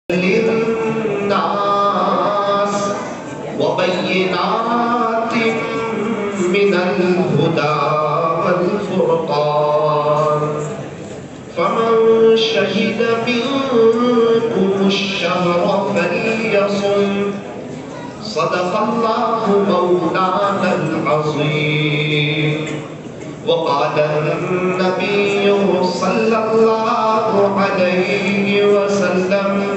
للناس وبينات من الهدى والفرقان فمن شهد منكم الشهر فليصم صدق الله مولانا العظيم وقال النبي صلى الله عليه وسلم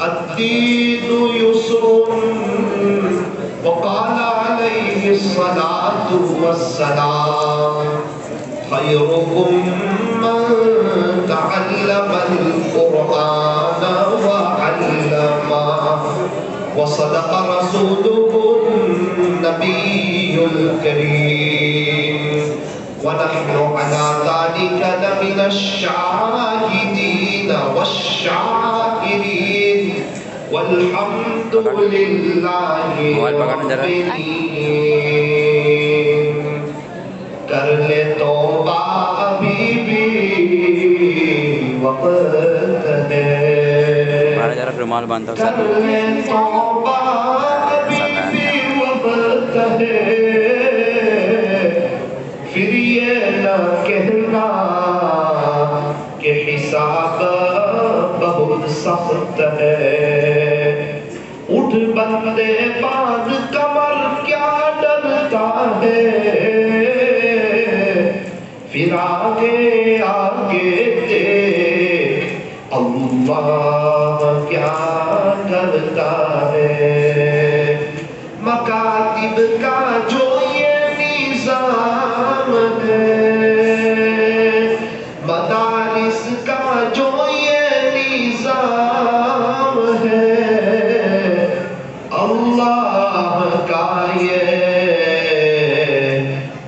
الدين يسر وقال عليه الصلاة والسلام خيركم من تعلم القرآن وعلمه وصدق رسوله النبي الكريم ونحن على ذلك لمن الشاهدين والشاكرين والحمد لله رب العالمين کر لے توبہ ابھی بھی وقت ہے کر لے توبہ ابھی بھی وقت ہے پھر یہ نہ کہنا کہ حساب بہت سخت ہے اٹھ بندے باندھ کمر کیا ڈرتا ہے پھر آگے آگے دیکھ اللہ کیا کرتا ہے مکاتب کا جو یہ نظام ہے مدارس کا جو یہ نظام ہے اللہ کا یہ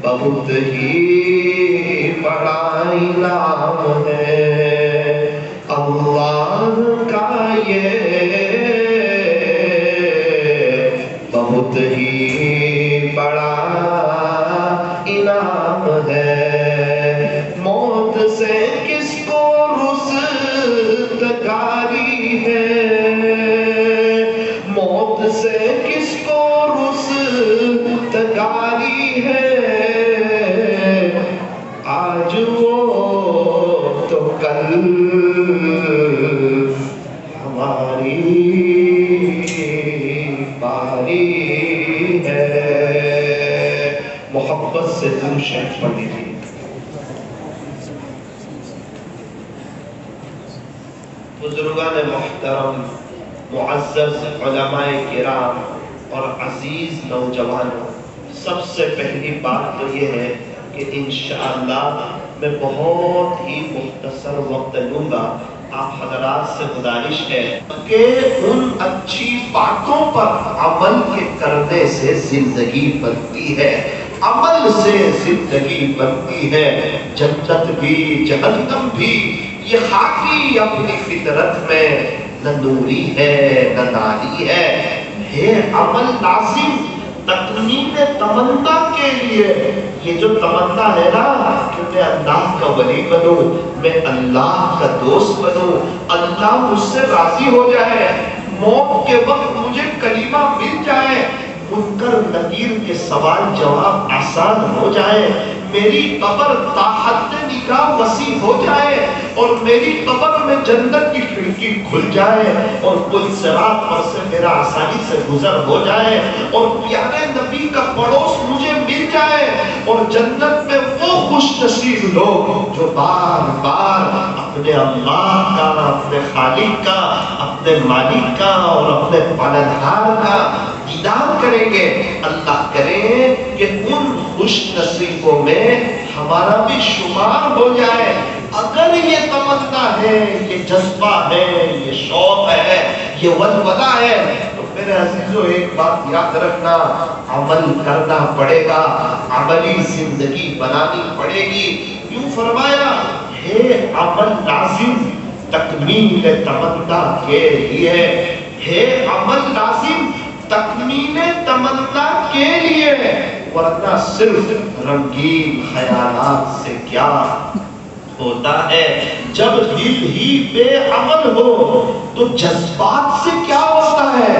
بہت ہی بڑا انعام ہے اللہ کا یہ بہت ہی بڑا انعام ہے موت سے کس کو رستگاری ہے موت سے کس کو رستگاری ہے آج وہ تو کل ہماری باری ہے محبت سے درود شریف پڑھ لیجیے بزرگان محترم معزز علماء کرام اور عزیز نوجوانوں سب سے پہلی بات تو یہ ہے کہ انشاءاللہ میں بہت ہی مختصر وقت لوں گا آپ حضرات سے گزارش ہے کہ ان اچھی باتوں پر عمل کے کرنے سے زندگی بنتی ہے عمل سے زندگی بنتی ہے جنت بھی جہنم بھی یہ خاکی اپنی فطرت میں نہ نوری ہے نہ ناری ہے عمل لازم تکمیل تمنا کے لیے یہ جو تمنا ہے نا کہ میں اللہ کا ولی بنوں میں اللہ کا دوست بنوں اللہ مجھ سے راضی ہو جائے موت کے وقت مجھے کلمہ مل جائے منکر نکیر کے سوال جواب آسان ہو جائے میری قبر تاحت نگاہ وسیع ہو جائے اور میری قبر میں جنت کی کھڑکی کھل جائے اور پل صراط پر سے میرا آسانی سے گزر ہو جائے اور پیارے نبی کا پڑوس مجھے مل جائے اور جنت میں وہ خوش نصیب لوگ جو بار بار اپنے اللہ کا اپنے خالق کا اپنے مالک کا اور اپنے پالنہار کا دیدار کریں گے اللہ کرے کہ ان خوش نصیبوں میں ہمارا بھی شمار ہو جائے اگر یہ تمنا ہے یہ جذبہ ہے یہ شوق ہے یہ ولولہ ہے تو میرے عزیزو ایک بات یاد رکھنا عمل کرنا پڑے گا عملی زندگی بنانی پڑے گی یوں فرمایا ہے عمل لازم تکمیل تمنا کے لیے ہے عمل لازم تکمیل تمنا کے لیے ورنہ صرف رنگین خیالات سے کیا ہوتا ہے جب دل ہی بے عمل ہو تو جذبات سے کیا ہوتا ہے،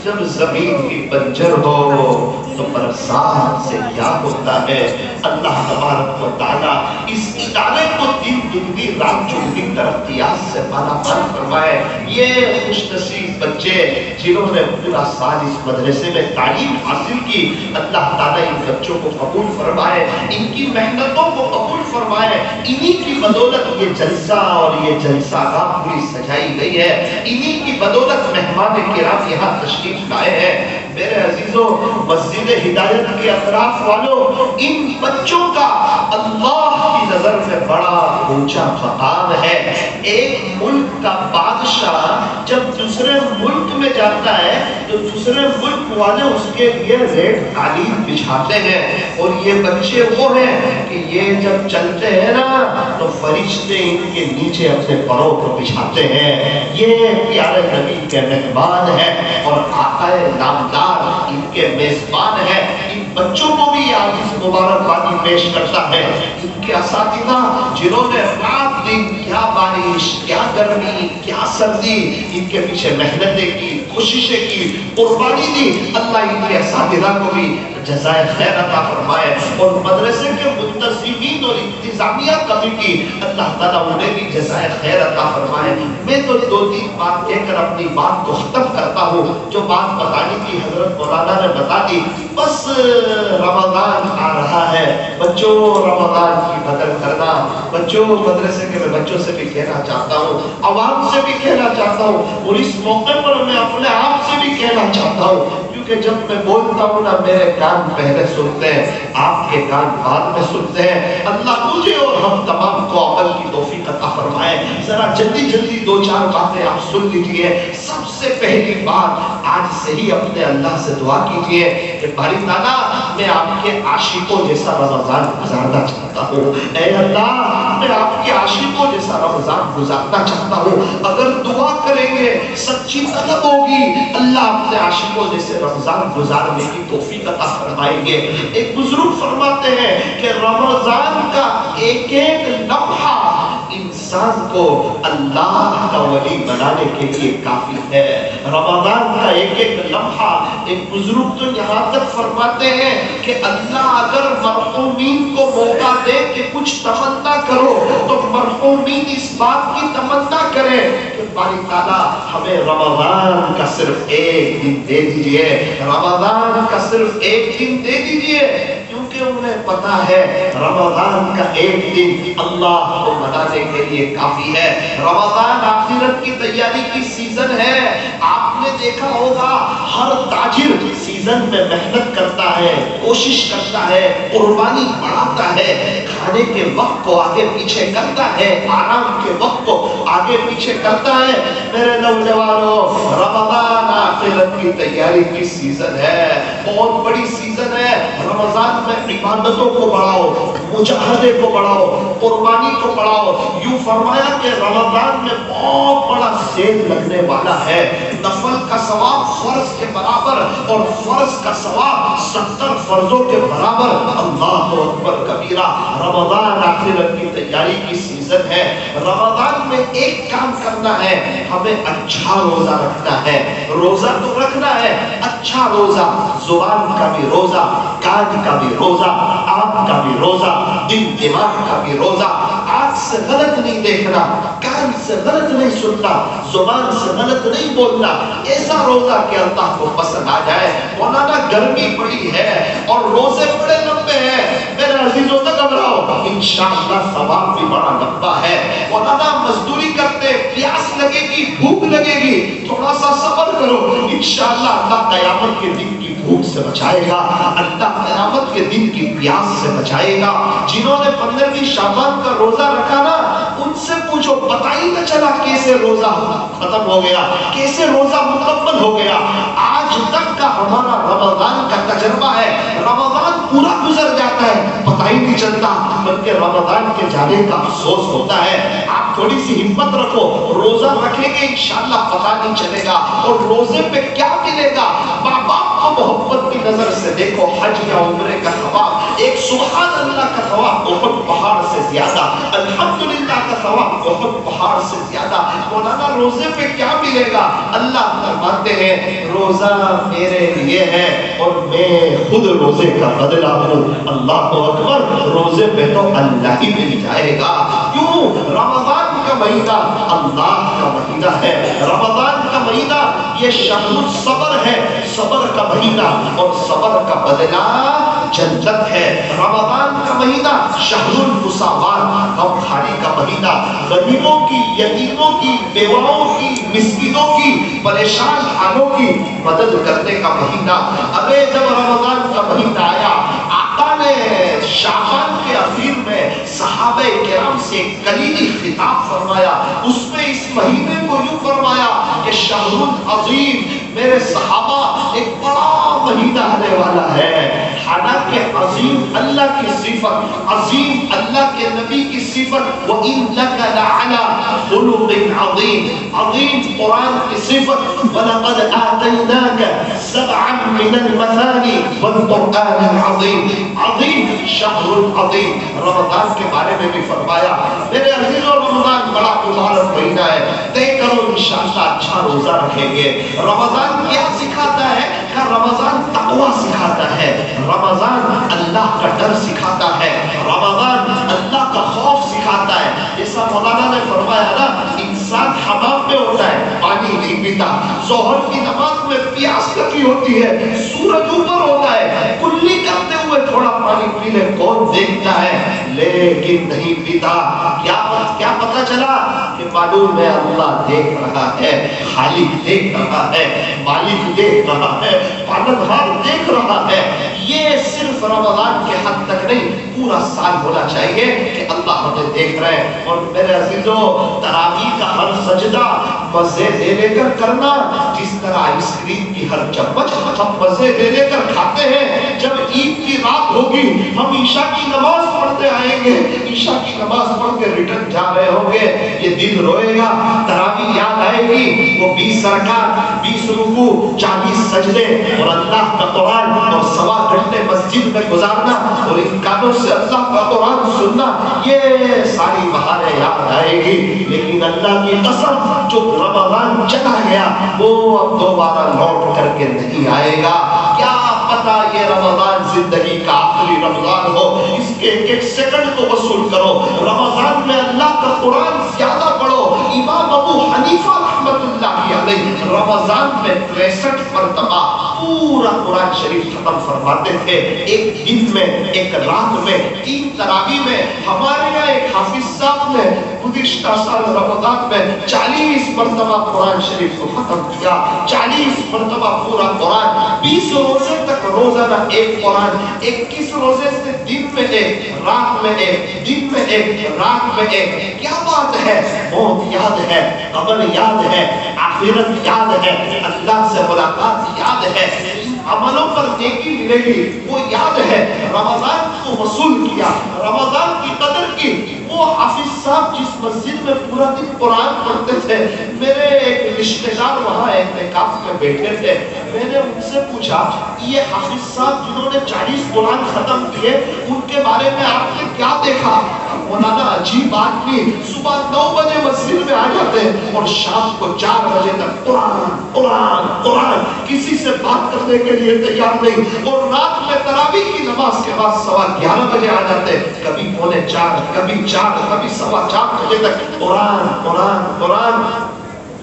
جب زمین کی بنجر ہو تو برسات سے کیا ہوتا ہے۔ اللہ تبارک و تعالیٰ اس ادارے کو دن دگنی رات چگنی ترقیات سے مالا مال فرمائے۔ یہ خوش نصیب بچے جنہوں نے پورا سال اس مدرسے میں تعلیم حاصل کی، اللہ تعالیٰ ان بچوں کو قبول فرمائے، ان کی محنتوں کو قبول فرمائے۔ انہی کی بدولت یہ جلسہ اور یہ جلسہ گاہ پوری سجائی گئی ہے، انہی کی بدولت مہمان کرام یہاں تشریف لائے ہیں۔ میرے عزیزوں، مسجد ہدایت کے اطراف والوں، ان بچوں کا اللہ کی نظر میں بڑا اونچا مقام ہے۔ ایک ملک کا بادشاہ جب دوسرے ملک میں جاتا ہے تو دوسرے ملک والے اس کے لیے ریڈ قالین بچھاتے ہیں، اور یہ بچے وہ ہیں کہ یہ جب چلتے ہیں نا تو فرشتے ان کے نیچے اپنے پروں کو بچھاتے ہیں۔ یہ پیارے نبی کے مہمان ہیں اور آقا نامدار ان کے میزبان ہیں۔ ان بچوں کو بھی آج اس مبارکبادی پیش کرتا ہے۔ ان کے اساتذہ جنہوں نے رات دن کیا بارش، کیا گرمی، کیا سردی، ان کے پیچھے محنتیں کی، کوششیں کی، قربانی دی، اللہ ان کے اساتذہ کو بھی جزائے خیر عطا فرمائے، اور مدرسے کے منتظمین اور انتظامیہ کمیٹی اللہ تعالیٰ انہیں بھی جزائے خیر عطا فرمائے۔ میں تو دو تین بات کہہ کر اپنی بات کو ختم کرتا ہوں، جو بات بتانی تھی حضرت مولانا نے بتا دی۔ بس رمضان آ رہا ہے، بچوں رمضان کی قدر کرنا۔ بچوں، مدرسے کے میں بچوں سے بھی کہنا چاہتا ہوں، عوام سے بھی کہنا چاہتا ہوں، اور اس موقع پر میں اپنے آپ سے بھی کہنا چاہتا ہوں، کہ جب میں بولتا ہوں نا میرے کان پہلے سنتے ہیں، آپ کے کان بعد میں سنتے ہیں۔ اللہ مجھے اور ہم تمام کو عمل کی توفیق عطا فرمائے۔ ذرا جلدی جلدی دو چار باتیں آپ سن لیجئے۔ سب سے پہلی بات، آج سے ہی اپنے اللہ سے دعا کیجئے کہ باری تعالیٰ میں آپ کے عاشقوں جیسا رمضان گزارنا چاہتا ہوں۔ اے اللہ، میں آپ کے عاشقوں جیسا رمضان گزارنا چاہتا ہوں۔ اگر دعا کریں گے، سچی طلب ہوگی، اللہ اپنے عاشقوں جیسے رمضان گزارنے کی توفیق عطا فرمائیں گے۔ ایک بزرگ فرماتے ہیں کہ رمضان کا ایک ایک لمحہ انسان کو اللہ کا ولی بنانے کے لیے کافی ہے۔ رمضان کا ایک ایک لمحہ، ایک بزرگ تو یہاں تک فرماتے ہیں کہ اللہ اگر مرحومین کو موقع دے کہ کچھ تمنا کرو تو مرحومین اس بات کی تمنا کریں کہ باری تعالیٰ ہمیں رمضان کا صرف ایک دن دے دیجئے، رمضان کا صرف ایک دن دے دیجئے، کیونکہ انہیں پتا ہے رمضان کا ایک دن اللہ کو منانے کے لیے کافی ہے۔ رمضان آخرت کی تیاری کی سیزن ہے۔ آپ نے دیکھا ہوگا ہر تاجر سیزن میں محنت کرتا ہے، کوشش کرتا ہے، قربانی بڑھاتا ہے، کھانے کے وقت کو آگے پیچھے کرتا ہے، آرام کے وقت کو آگے پیچھے کرتا ہے۔ میرے نوجوانوں، رمضان آخرت کی تیاری کی سیزن ہے، بہت بڑی سیزن ہے۔ رمضان میں عبادتوں کو بڑھاؤ، مجاہدے کو بڑھاؤ، قربانی کو بڑھاؤ۔ یوں فرمایا کہ رمضان میں بہت بڑا سیل لگنے والا ہے، نفل کا ثواب فرض کے برابر اور فرض کا ثواب 70 فرضوں کے برابر۔ اللہ اکبر کبیرہ۔ رمضان آخرت کی تیاری کی سیزن ہے۔ رمضان میں ایک کام کرنا ہے، ہمیں اچھا روزہ رکھنا ہے۔ روزہ تو رکھنا ہے، اچھا روزہ، زبان کا بھی روزہ، کان کا بھی روزہ، آنکھ کا بھی روزہ، دل دماغ کا بھی روزہ۔ آنکھ سے غلط نہیں دیکھنا، کان سے غلط نہیں سننا، زبان سے غلط نہیں بولنا، ایسا روزہ کہ اللہ کو پسند آ جائے۔ مولانا گرمی بڑی ہے اور روزے بڑے لمبے ہیں، میرے عزیزوں نہ گھبراؤ، انشاءاللہ ثواب بھی بڑا لمبا ہے۔ مولانا مزدوری کرتے، پیاس لگے گی، بھوک لگے گی، تھوڑا سا صبر کرو، انشاءاللہ اللہ قیامت کے دن کی بھوک سے بچائے گا، اللہ قیامت کے دن کی پیاس سے بچائے گا۔ جنہوں نے 15ویں شعبان کا روزہ رکھا نا، ان سے پوچھو، پتہ ہی نہ چلا کیسے روزہ ختم ہو گیا، کیسے روزہ مکمل ہو گیا۔ آج تک کا ہمارا رمضان کا تجربہ ہے، رمضان پورا گزر جاتا ہے، پتہ ہی نہیں چلتا، بلکہ رمضان کے جانے کا افسوس ہوتا ہے۔ آپ تھوڑی سی ہمت رکھو، روزہ رکھیں گے انشاءاللہ پتہ نہیں چلے گا، اور روزے پہ کیا ملے گا۔ ماں باپ کو محبت کی نظر سے دیکھو، حج یا عمرے کا ثواب ایک سبحان اللہ کا ثواب احد پہاڑ سے زیادہ، الحمدللہ کا ثواب احد پہاڑ سے زیادہ۔ مولانا روزے پہ کیا ملے گا؟ اللہ فرماتے ہیں روزہ میرے لیے ہے اور میں خود روزے کا بدلہ ہوں۔ اللہ اکبر، روزے پہ تو اللہ ہی مل جائے گا۔ کیوں؟ رمضان کا مہینہ اللہ کا مہینہ ہے، رمضان کا مہینہ یہ شہر الصبر ہے، صبر کا مہینہ، اور صبر کا بدلہ جنت ہے۔ رمضان کا مہینہ شہر المساوات، غم خاری کا مہینہ، غریبوں کی، یتیموں کی، بیواؤں کی، مسکینوں کی، پریشان حالوں کی مدد کرنے کا مہینہ۔ ارے جب رمضان کا مہینہ آیا، آقا نے شعبان کے اخیر میں صحابہ کرام سے ایک کلیدی خطاب فرمایا، اس میں اس مہینے کو یوں فرمایا کہ شہر العظیم، میرے صحابہ ایک بڑا مہینہ آنے والا ہے، حالانکہ عظیم اللہ کی صفت، عظیم اللہ کے نبی کی صفت، وَإِنَّكَ لَعَلَىٰ خُلُقٍ عَظِيمٍ، عظیم قرآن کی صفت، وَلَقَدْ آتَيْنَاكَ سَبْعًا مِنَ الْمَثَانِي وَالْقُرْآنِ الْعَظِيمِ، عظیم شہر العظیم۔ رمضان کے بارے میں بھی فرمایا، میرے عزیزوں رمضان بڑا مبارک مہینہ ہے، طے کرو انشاءاللہ اچھا روزہ رکھیں گے۔ رمضان کیا سکھاتا ہے؟ کہ رمضان تقوی سکھاتا ہے، رمضان اللہ کا ڈر سکھاتا ہے، رمضان اللہ کا خوف سکھاتا ہے۔ جیسا مولانا نے فرمایا نا، انسان حمام میں ہوتا ہے پانی نہیں پیتا، ظہر کی نماز میں پیاس لگی ہوتی ہے، سورج اوپر ہوتا ہے، کلی کرتے ہوئے تھوڑا پانی پی لے کون دیکھتا ہے، لیکن نہیں پیتا۔ کیا پتا چلا؟ کہ معلوم ہے اللہ دیکھ رہا ہے، خالق دیکھ رہا ہے، مالک دیکھ رہا ہے، پالنہار دیکھ رہا ہے۔ یہ صرف رمضان کے حد تک نہیں، پورا سال ہونا چاہیے کہ اللہ ہمیں دیکھ رہے ہیں۔ اور میرے عزیزوں تراویح کا ہر سجدہ مزے دے لے کر کرنا، جس طرح آئس کریم کی ہر چمچ ہم مزے دے لے کر کھاتے ہیں۔ جب عید کی رات ہوگی ہم عشاء کی نماز پڑھتے آئیں گے، عشاء کی نماز پڑھ کے ریٹرن جا رہے ہوں گے، یہ دل روئے گا، تراویح یاد آئے گی، وہ 20 رکعت، 20 رکوع، 40 سجدے اور اللہ کا قرآن اور سوا گھنٹے مسجد میں گزارنا اور ان کانوں سے اللہ کا قرآن سننا، یہ ساری بہاریں یاد آئے گی۔ لیکن اللہ کی قسم جو رمضان چلا گیا وہ اب دوبارہ لوٹ کر کے نہیں آئے گا۔ کیا پتا یہ رمضان زندگی کا آخری رمضان ہو، اس کے ایک ایک سیکنڈ کو وصول کرو۔ رمضان میں اللہ کا قرآن زیادہ پڑھو۔ امام ابو حنیفہ رحمت اللہ علیہ رمضان میں 63 مرتبہ پورا قرآن شریف ختم فرماتے تھے، ایک دن میں، ایک رات میں، 3 تراویح میں۔ ہمارے یہاں ایک حافظ صاحب نے گزشتہ سال رمضان میں 40 مرتبہ قرآن شریف کو ختم کیا، 40 مرتبہ پورا قرآن، 20 روزے تک روزانہ ایک قرآن، 21 روزے سے دن میں ایک، رات میں ایک، دن میں ایک، رات میں ایک۔ کیا بات ہے؟ موت یاد ہے، قبر یاد ہے، آخرت یاد ہے، اللہ سے ملاقات یاد ہے، عملوں پر نیکی ملے گی وہ یاد ہے۔ رمضان کو وصول کیا، رمضان کی قدر کی۔ وہ حافظ صاحب جس مسجد میں پورا دن قرآن پڑھتے تھے، میرے ایک رشتہ دار وہاں اعتکاف میں بیٹھے تھے، میں نے ان سے پوچھا یہ حافظ صاحب جنہوں نے 40 قرآن ختم کیے ان کے بارے میں آپ نے کیا دیکھا؟ مولانا عجیب آدمی، صبح 9 بجے مسجد میں آ جاتے ہیں اور شام کو 4 بجے تک قرآن قرآن قرآن، کسی سے بات کرنے کے لیے تیار نہیں، اور رات میں تراویح کی نماز کے بعد 11:15 بجے آ جاتے، کبھی 3:45، کبھی 4، کبھی 4:15 بجے تک قرآن قرآن قرآن۔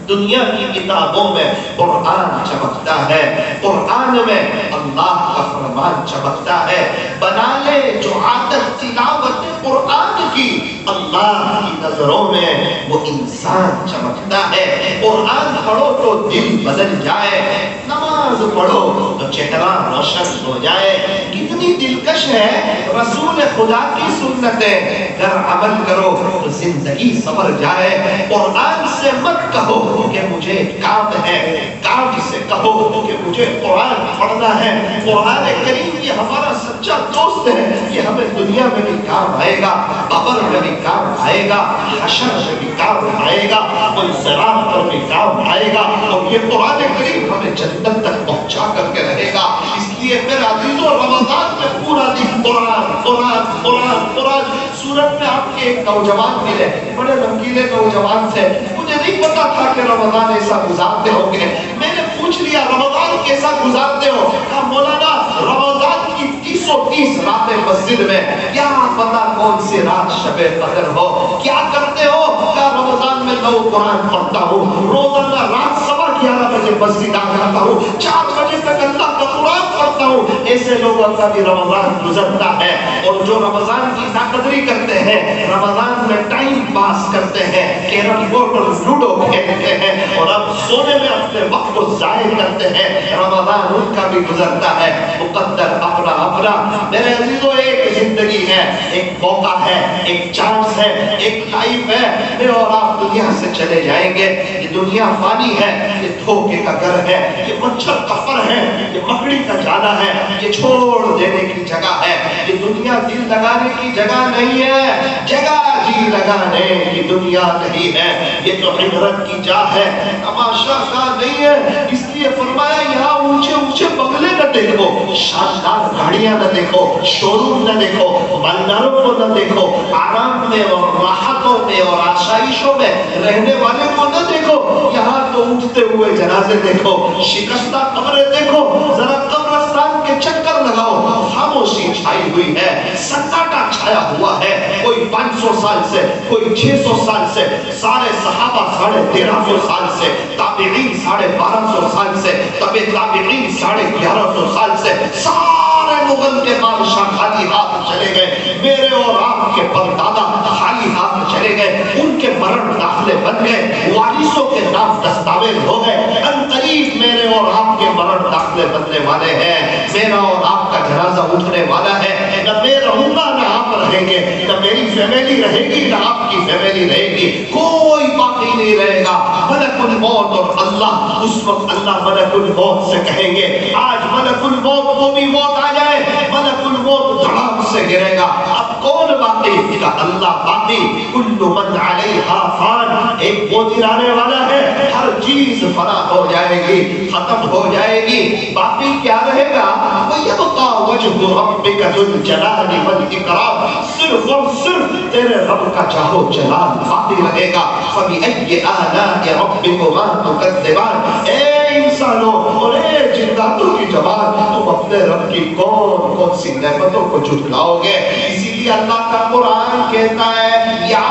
دنیا کی کتابوں میں قرآن چمکتا ہے، قرآن میں اللہ کا فرمان چمکتا ہے۔ بنا لے جو عادت تلاوت قرآن کی، اللہ کی نظروں میں وہ انسان چمکتا ہے۔ قرآن پڑھو تو دل بدل جائے، نماز پڑھو تو چہرہ روشن ہو جائے۔ کتنی دلکش ہے رسول خدا کی سنتیں، اگر عمل کرو تو زندگی سنور جائے۔ قرآن سے مت کہو کہ مجھے کام ہے، کام سے کہو کہ مجھے قرآن پڑھنا ہے۔ قرآن کریم یہ ہمارا سچا دوست ہے، یہ ہمیں دنیا میں بھی کام آئے گا، قبر میں بھی کام آئے گا، حشر میں بھی کام آئے گا، کوئی صراط پر بھی کام آئے گا، اور یہ قرآن کریم ہمیں جنت تک پہنچا کر کے رہے گا۔ اس لیے میرے عزیزوں رمضان میں پورا دن قرآن قرآن قرآن قرآن. سورت میں آپ کے ایک نوجوان ملے, بڑے رنگیلے نوجوان سے. مجھے نہیں پتا تھا کہ رمضان ایسا گزارتے ہوں گے. میں نے پوچھ لیا رمضان کیسا گزارتے ہو؟ کہا مولانا رمضان کی 330 راتیں مسجد میں, کیا پتا کون سی رات شب قدر ہو. کیا کرتے ہو؟ کہا رمضان میں 9 قرآن پڑھتا ہوں, روزانہ رات 11:15 بجے مسجد آ جاتا ہوں, 4 بجے تک اللہ کا قرآن پڑھتا ہوں. ایسے لوگوں کا بھی رمضان گزرتا ہے. اور جو رمضان کی ناقدری کرتے ہیں, رمضان میں ٹائم پاس کرتے ہیں, کیرم بورڈ اور لوڈو کھیلتے ہیں اور اب سونے میں اپنے وقت کو ضائع کرتے ہیں, رمضان ان کا بھی گزرتا ہے. مقدر اپنا اپنا. میرے عزیزوں, ایک زندگی ہے, ایک موقع ہے, ایک چانس ہے, ایک لائف ہے. میں اور آپ دنیا سے چلے جائیں گے. یہ دنیا فانی ہے, یہ دھوکے کا گھر ہے, یہ مچھر کا فر ہے, یہ مکڑی کا جالا ہے, یہ چھوڑ دینے کی جگہ ہے. یہ دنیا دل لگانے کی جگہ نہیں ہے, جگہ جی لگانے کی دنیا نہیں ہے. یہ تو عبرت کی جا ہے, تماشا کا نہیں ہے. اس لیے فرمایا یہاں اونچے اونچے بنگلے نہ دیکھو, شاندار گاڑیاں نہ دیکھو, شو روم نہ دیکھو, مالداروں کو نہ دیکھو, آرام میں اور راحتوں میں اور آسائشوں میں رہنے والے کو نہ دیکھو. یہاں تو اٹھتے ہوئے جنازے دیکھو, شکستہ قبریں دیکھو. ذرا قبرستان کے چکر لگاؤ, خاموشی چھائی ہوئی ہے, سناٹا چھایا ہوا ہے. کوئی 500 سال سے, کوئی 600 سال سے, سارے صحابہ 1350 سال سے, تابعین 1250 سال سے, تابعین 1150 سال سے, سارے مغل کے بادشاہ خالی ہاتھ چلے گئے. میرے اور آپ کے پردادا خالی ہاتھ چلے گئے. ان کے مرن داخلے بن گئے, وارثوں کے نام دستاویز ہو گئے. ان قریب میرے اور آپ کے مرن داخلے بننے والے ہیں. میرا اور آپ کا جنازہ اٹھنے والا ہے. نہ میں رہوں گا نہ آپ رہیں گے, نہ میری فیملی رہے گی نہ آپ کی فیملی رہے گی. کوئی باقی نہیں رہے گا. ملک الموت اور اللہ, اس وقت اللہ ملک الموت سے کہیں گے آج ملک الموت کو بھی موت آ جائے. ملک الموت دھڑام سے گرے گا. اب کون باقی؟ کا اللہ باقی. کل من علیہا فان, ایک وہ دن آنے والا ہے ہر چیز فنا ہو جائے گی, ختم ہو جائے گی. باقی کیا رہے گا؟ وَيَبْقَى وَجْهُ رَبِّكَ ذُو الْجَلَالِ وَالْإِكْرَامِ, صرف اور صرف تیرے رب کا چاہو جلال باقی رہے گا. فَبِأَيِّ آلَاءِ رَبِّكُمَا تُكَذِّبَانِ, اے انسانوں اور اے جناتوں کی جماعت, تم اپنے رب کی کون کون سی نعمتوں کو جھٹلاؤ گے. اسی لیے اللہ کا قرآن کہتا ہے یا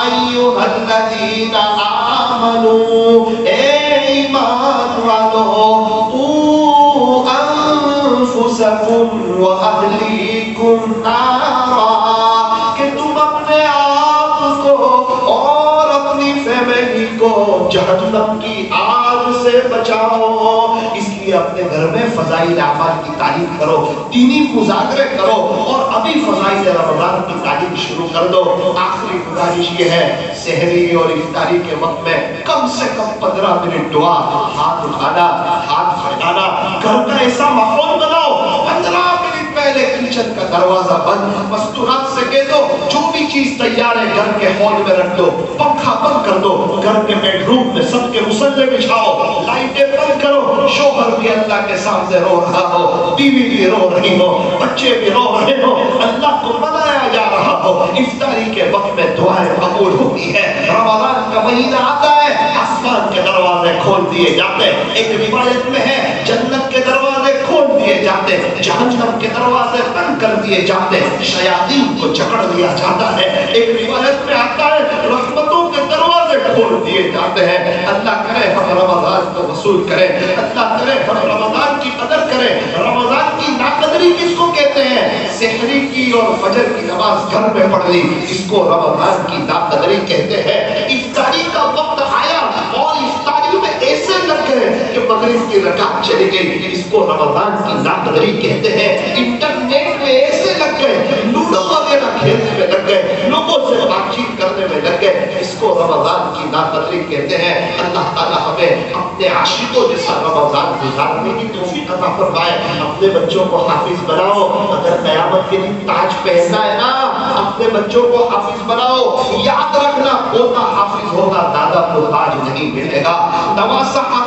ایھا الذین آمنوا, اے ایمان والو, قوا انفسکم واہلیکم نارا, کہ تم اپنے آپ کو اور اپنی فیملی کو جہنم کی آگ سے بچاؤ. اس لیے اپنے گھر میں فضائل اعمال کی تعلیم کرو, دینی مذاکرے کرو, اور ابھی فضائل رمضان کی تعلیم شروع کر دو. آخری گزارش یہ ہے, سحری اور افطاری کے وقت میں کم سے کم 15 منٹ دعا, ہاتھ اٹھانا, ہاتھ پھیلانا, گھر کا ایسا ماحول بناؤ. 15 منٹ پہلے کچن کا دروازہ بند, مستورات سے کہہ دو جو بھی چیز تیار ہے گھر کے ہال میں رکھ دو, پنکھا بند کر دو, گھر کے بیڈ روم میں سب کے مصلے بچھاؤ, لائٹیں بند کرو. شوہر بھی اللہ کے سامنے رو رہا ہو, بیوی بھی رو رہی ہو, بچے بھی رو رہے ہو, اللہ کو منایا جا رہا ہو. افطاری کے وقت میں دعائیں قبول ہوتی ہے. رمضان کا مہینہ آتا ہے, آسمان کے دروازے کھول دیے جاتے. ایک روایت میں ہے جنت کے دروازے کھول دیے جاتے, جہنم کے دروازے بند کر دیے جاتے, شیاطین کو جکڑ دیا جاتا ہے. ایک روایت میں آتا ہے رحمتوں کے دروازے کھول دیے جاتے ہیں. اللہ کرے ہم رمضان کو وصول کریں, اللہ کرے ہم رمضان کی قدر کریں. رمضان کی ناقدری کس کو کہتے ہیں؟ سحری کی اور فجر کی نماز گھر میں پڑھ لی, اس کو رمضان کی ناقدری کہتے ہیں. افطاری کا وقت آیا اور افطاری میں ایسے لگ گئے کہ مغرب کی رکعت چلی گئی, اس کو رمضان کی ناقدری کہتے ہیں. انٹرنیٹ میں ایسے لگ گئے, لوڈو وغیرہ کھیلنے میں لگ گئے, لوگوں سے بات چیت کرنے میں لگ گئے, اس کو رمضان کی ناقدری کہتے ہیں. اللہ تعالیٰ ہمیں اپنے عاشقوں جیسا رمضان گزارنے کی توفیق عطا فرمائے. اپنے بچوں کو حافظ بناؤ. اگر قیامت کے دن تاج پہننا ہے نا, اپنے بچوں کو حافظ بناؤ. یاد رکھنا, پوتا حافظ ہوگا, دادا کو تاج نہیں ملے گا. نواسا